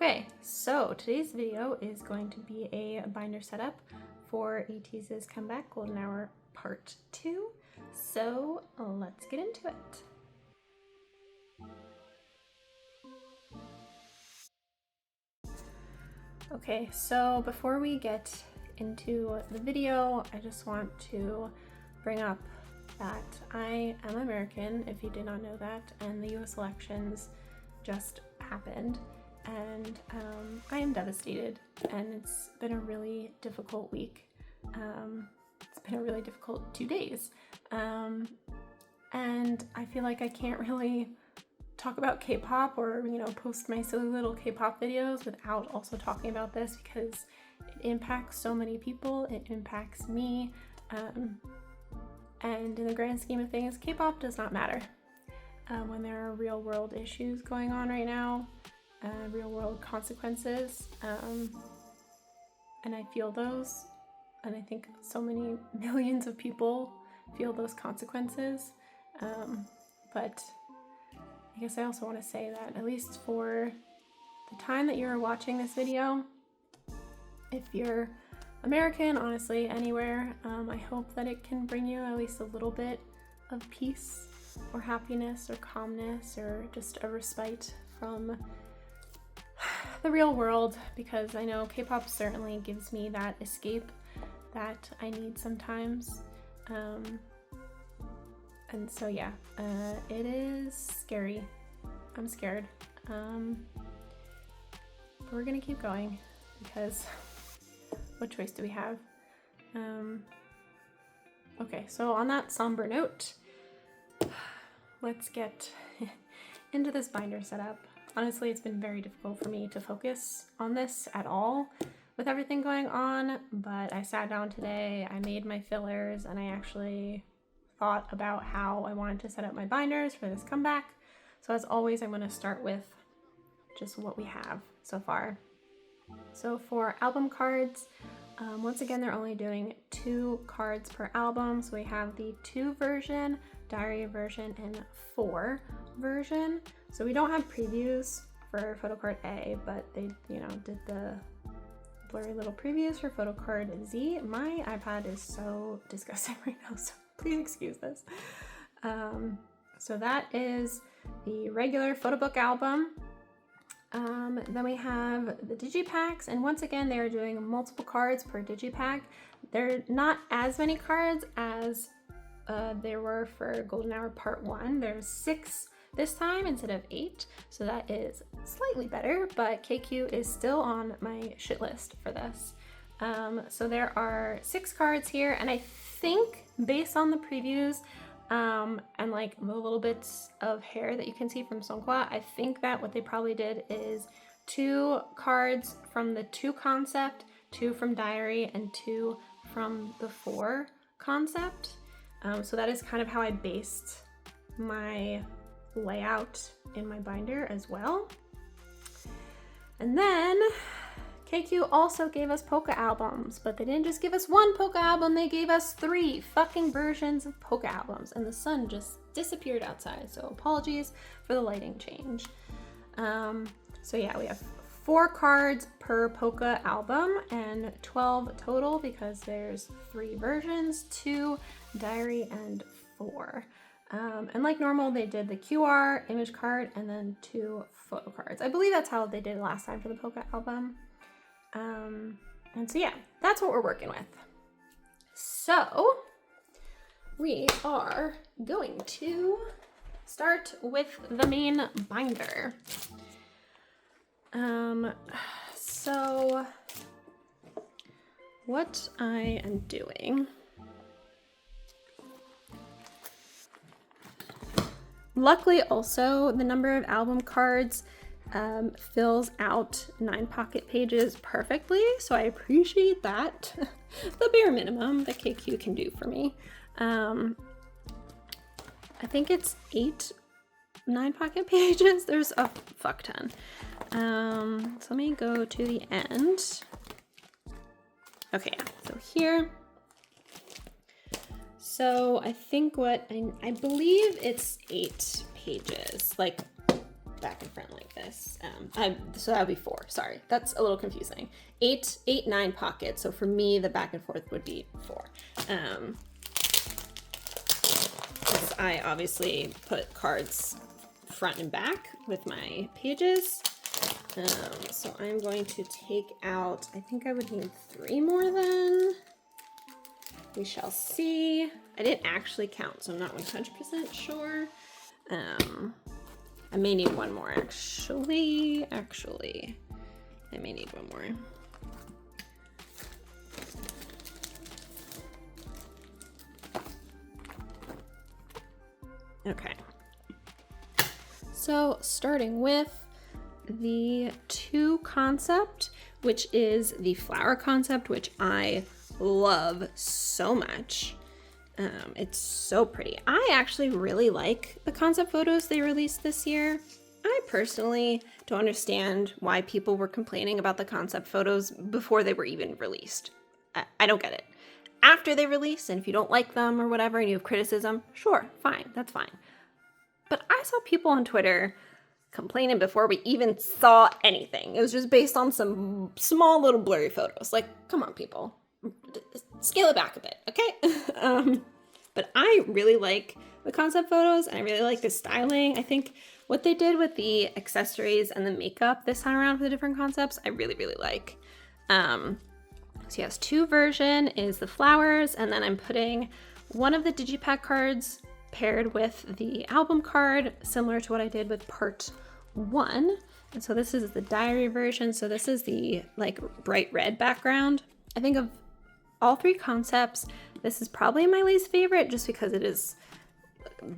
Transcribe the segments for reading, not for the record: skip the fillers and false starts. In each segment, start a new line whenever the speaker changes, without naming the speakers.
Okay, so today's video is going to be a binder setup for ATEEZ's Comeback Golden Hour Part 2. So let's get into it. Okay, so before we get into the video, I just want to bring up that I am American, if you did not know that, and the US elections just happened. And I am devastated, and it's been a really difficult week. It's been a really difficult 2 days. And I feel like I can't really talk about K-pop or, post my silly little K-pop videos without also talking about this, because it impacts so many people. It impacts me. And in the grand scheme of things, K-pop does not matter. When there are real world issues going on right now, real world consequences, and I feel those, and I think so many millions of people feel those consequences, but I guess I also want to say that at least for the time that you're watching this video, if you're American, honestly, anywhere, I hope that it can bring you at least a little bit of peace or happiness or calmness or just a respite from the real world, because I know K-pop certainly gives me that escape that I need sometimes. And so yeah, it is scary. I'm scared. But we're gonna keep going, because what choice do we have? Okay, so on that somber note, let's get into this binder setup. Honestly, it's been very difficult for me to focus on this at all with everything going on, but I sat down today, I made my fillers, and I actually thought about how I wanted to set up my binders for this comeback. So as always, I'm going to start with just what we have so far. So for album cards, once again, they're only doing 2 cards per album. So we have the 2 version, diary version, and 4 version. So we don't have previews for photo card A, but they, did the blurry little previews for photo card Z. My iPad is so disgusting right now, so please excuse this. So that is the regular photo book album. Then we have the digipacks, and once again, they're doing multiple cards per digipack. They're not as many cards as there were for Golden Hour Part 1. There's 6 this time instead of 8, so that is slightly better, but KQ is still on my shit list for this. So there are 6 cards here, and I think based on the previews and like the little bits of hair that you can see from Seonghwa, I think that what they probably did is 2 cards from the 2 concept, 2 from diary, and 2 from the 4 concept. So that is kind of how I based my layout in my binder as well. And then KQ also gave us polka albums, but they didn't just give us 1 polka album, they gave us 3 fucking versions of polka albums, and the sun just disappeared outside, so apologies for the lighting change. So yeah, we have 4 cards per polka album and 12 total, because there's 3 versions, 2 diary and 4. And like normal, they did the QR image card and then 2 photo cards. I believe that's how they did it last time for the polka album. And so yeah, that's what we're working with. So we are going to start with the main binder. So what I am doing, luckily also the number of album cards fills out 9 pocket pages perfectly, so I appreciate that. The bare minimum that KQ can do for me. I think it's 8 9 pocket pages. There's a fuck ton. So let me go to the end. Okay, so here. So I think I believe it's 8 pages. Like back and front like this. So that would be 4. Sorry, that's a little confusing. 8, 9 pockets. So for me, the back and forth would be 4. Because I obviously put cards front and back with my pages. So I'm going to take out, I think I would need 3 more then. We shall see. I didn't actually count, so I'm not 100% sure. I may need 1 more actually. I may need 1 more. Okay. So starting with the 2 concept, which is the flower concept, which I love so much. It's so pretty. I actually really like the concept photos they released this year. I personally don't understand why people were complaining about the concept photos before they were even released. I don't get it. After they release, and if you don't like them or whatever and you have criticism, sure, fine, that's fine. But I saw people on Twitter complaining before we even saw anything. It was just based on some small little blurry photos. Like, come on, people. Scale it back a bit, okay? But I really like the concept photos, and I really like the styling. I think what they did with the accessories and the makeup this time around for the different concepts, I really, really like. So yes, 2 version is the flowers, and then I'm putting one of the digipack cards paired with the album card, similar to what I did with part 1. And so this is the diary version. So this is the like bright red background. I think of all 3 concepts, this is probably my least favorite just because it is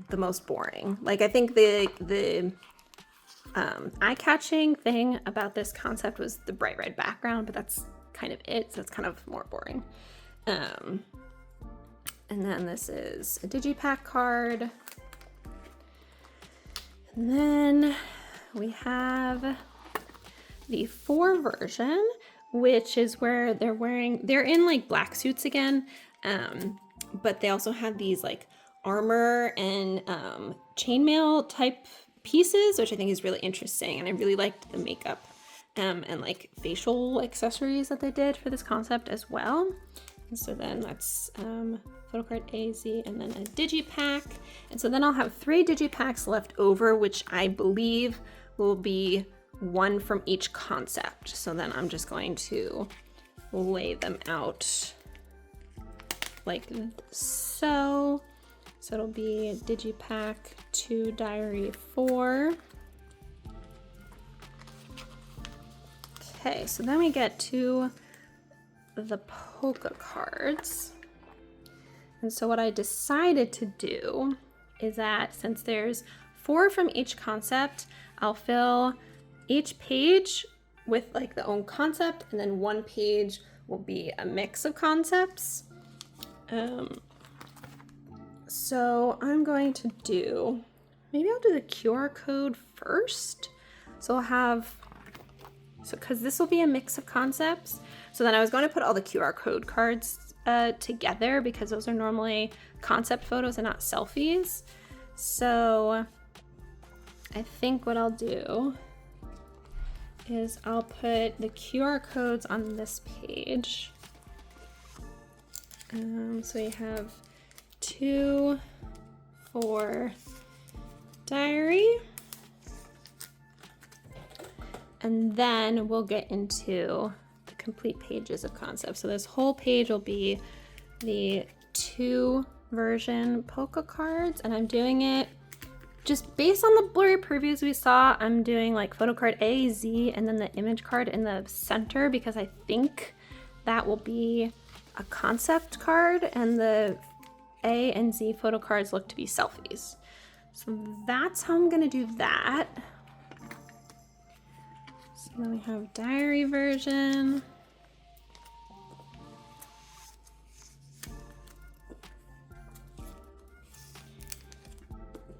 the most boring. Like, I think the eye-catching thing about this concept was the bright red background, but that's kind of it. So it's kind of more boring. And then this is a digipack card. And then we have the 4 version, which is where they're in like black suits again, but they also have these like armor and chainmail type pieces, which I think is really interesting. And I really liked the makeup and like facial accessories that they did for this concept as well. And so then that's photo card ATEEZ and then a digipack. And so then I'll have 3 digipacks left over, which I believe will be 1 from each concept. So then I'm just going to lay them out like so. So it'll be digipack 2, diary 4. Okay, so then we get to the polka cards. And so what I decided to do is that since there's 4 from each concept, I'll fill each page with like the own concept, and then 1 page will be a mix of concepts. So I'm going to do, maybe I'll do the QR code first. So I'll have, because this will be a mix of concepts. So then I was going to put all the QR code cards together because those are normally concept photos and not selfies. So I think what I'll do is I'll put the QR codes on this page. So we have 2 for diary. And then we'll get into the complete pages of concepts. So this whole page will be the 2 version polka cards, and I'm doing it just based on the blurry previews we saw. I'm doing like photo card A, Z, and then the image card in the center because I think that will be a concept card, and the A and Z photo cards look to be selfies. So that's how I'm gonna do that. So then we have diary version.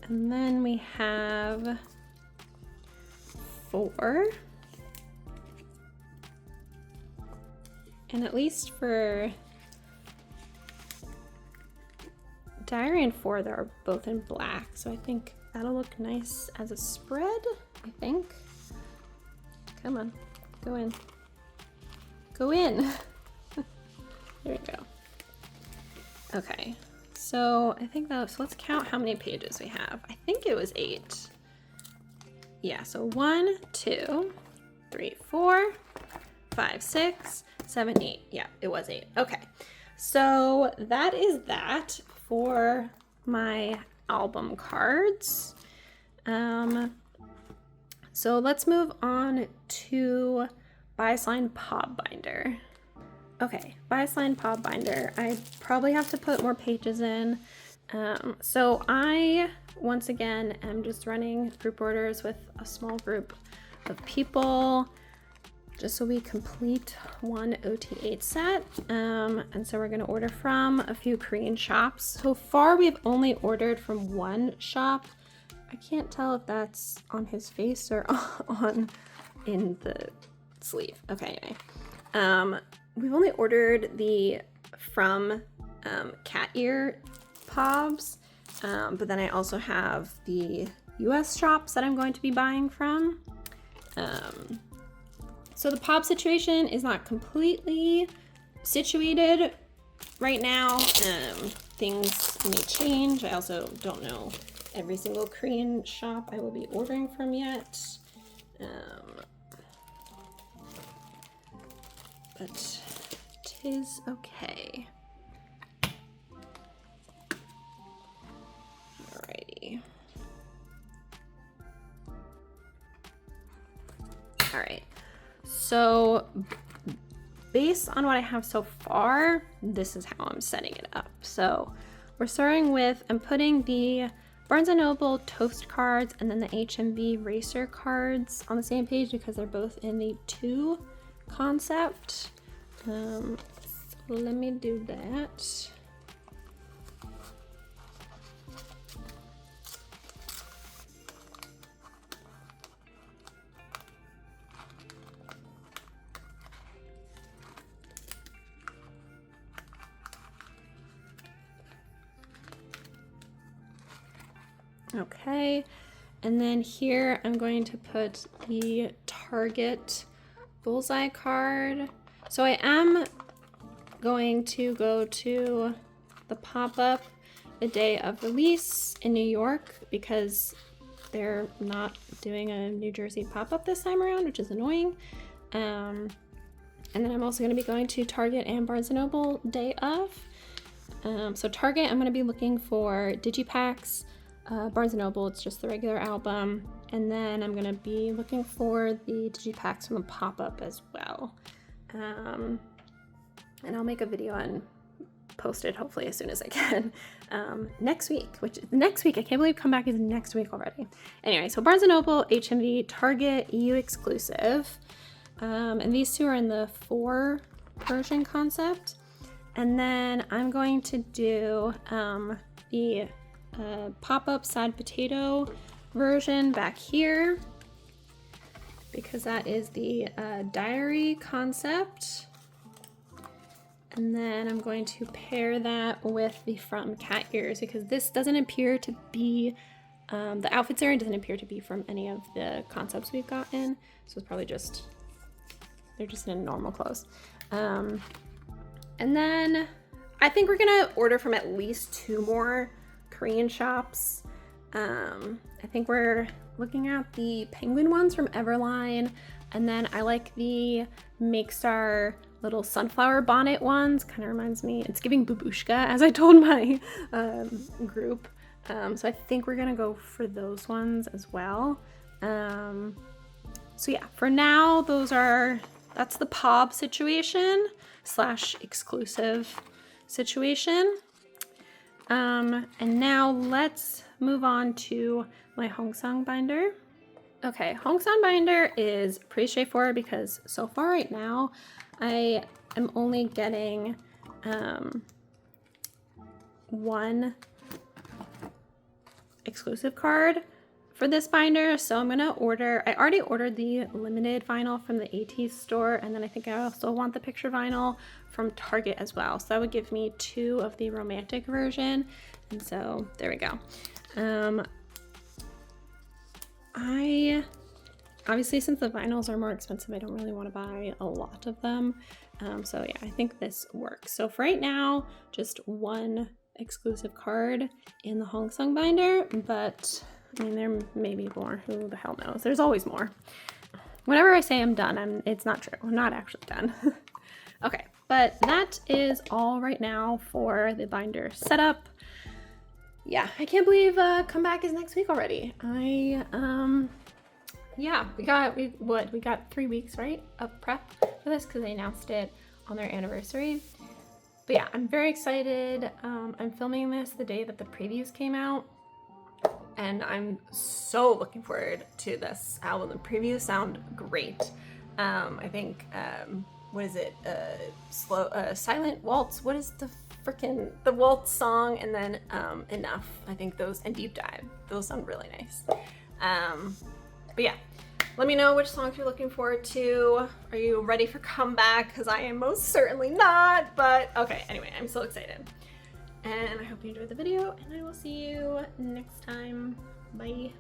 And then we have 4. And at least for diary and 4, they're both in black. So I think that'll look nice as a spread. I think. Come on, go in. Go in. There we go. Okay, so I think that, so let's count how many pages we have. I think it was 8. Yeah, so 1, 2, 3, 4, 5, 6, 7, 8. Yeah, it was 8. Okay, so that is that for my album cards. So let's move on to Bias-Line Pop Binder. Okay, Bias-Line Pop Binder. I probably have to put more pages in. So I, once again, am just running group orders with a small group of people, just so we complete one OT8 set. And so we're gonna order from a few Korean shops. So far, we've only ordered from one shop. I can't tell if that's on his face or on in the sleeve. Okay, anyway. We've only ordered from cat ear pobs, but then I also have the US shops that I'm going to be buying from. So the pob situation is not completely situated right now. Things may change. I also don't know every single Korean shop I will be ordering from yet. But 'tis okay. Alrighty. Alright. So based on what I have so far, this is how I'm setting it up. So we're starting with, I'm putting the Barnes & Noble Toast cards and then the HMV Racer cards on the same page because they're both in the 2 concept. So let me do that. Okay, and then here I'm going to put the Target Bullseye card. So I am going to go to the pop-up the day of release in New York because they're not doing a New Jersey pop-up this time around, which is annoying. And then I'm also going to be going to Target and Barnes & Noble day of. So Target, I'm going to be looking for digipacks. Barnes & Noble, it's just the regular album. And then I'm going to be looking for the digipacks from the pop-up as well. And I'll make a video and post it hopefully as soon as I can next week, I can't believe Comeback is next week already. Anyway, so Barnes & Noble, HMV, Target, EU exclusive. And these 2 are in the 4 version concept. And then I'm going to do the pop-up sad potato version back here because that is the diary concept. And then I'm going to pair that with the from cat ears because this doesn't appear to be, the outfits area doesn't appear to be from any of the concepts we've gotten. So it's probably just, they're just in normal clothes. And then I think we're gonna order from at least 2 more Korean shops. I think we're looking at the penguin ones from Everline, and then I like the Makestar little sunflower bonnet ones. Kind of reminds me, it's giving babushka, as I told my group. So I think we're gonna go for those ones as well. So yeah, for now, that's the POB situation / exclusive situation. And now let's move on to my Hongsang binder. Okay, Hongsang binder is pretty straightforward because so far right now, I am only getting 1 exclusive card for this binder. So I'm gonna I already ordered the limited vinyl from the ATEEZ store, and then I think I also want the picture vinyl from Target as well. So that would give me 2 of the romantic version. And so there we go. I Obviously, since the vinyls are more expensive, I don't really want to buy a lot of them. So yeah, I think this works. So for right now, just one exclusive card in the Hong Sung binder, but I mean, there may be more. Who the hell knows? There's always more. Whenever I say I'm done, it's not true. I'm not actually done. Okay, but that is all right now for the binder setup. Yeah, I can't believe comeback is next week already. Yeah, we got 3 weeks, right, of prep for this because they announced it on their anniversary. But yeah, I'm very excited. I'm filming this the day that the previews came out, and I'm so looking forward to this album. The previews sound great. I think, what is it? Silent Waltz. What is the waltz song? And then Enough. I think those, and Deep Dive. Those sound really nice. But yeah, let me know which songs you're looking forward to. Are you ready for comeback? Because I am most certainly not, but okay, anyway, I'm so excited. And I hope you enjoyed the video, and I will see you next time. Bye.